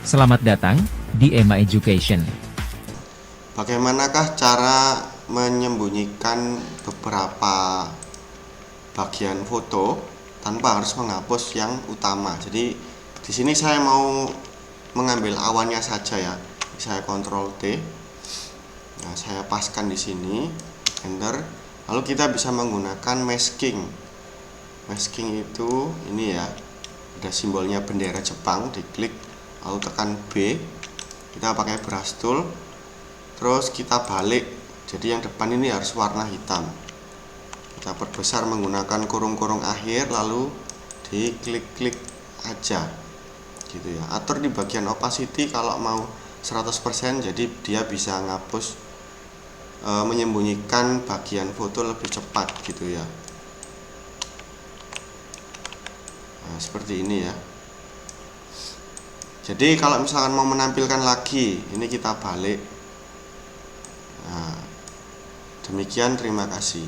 Selamat datang di Emma Education. Bagaimanakah cara menyembunyikan beberapa bagian foto tanpa harus menghapus yang utama? Jadi di sini saya mau mengambil awannya saja ya. Saya Ctrl T. Nah, saya paskan di sini, enter. Lalu kita bisa menggunakan masking. Masking itu ini ya. Ada simbolnya bendera Jepang, diklik lalu tekan B. Kita pakai brush tool. Terus kita balik, jadi yang depan ini harus warna hitam. Kita perbesar menggunakan kurung-kurung akhir, lalu diklik-klik aja gitu ya. Atur di bagian opacity kalau mau 100%, jadi dia bisa ngapus, menyembunyikan bagian foto lebih cepat gitu ya. Nah, seperti ini ya. Jadi kalau misalkan mau menampilkan lagi, ini kita balik. Nah, demikian, terima kasih.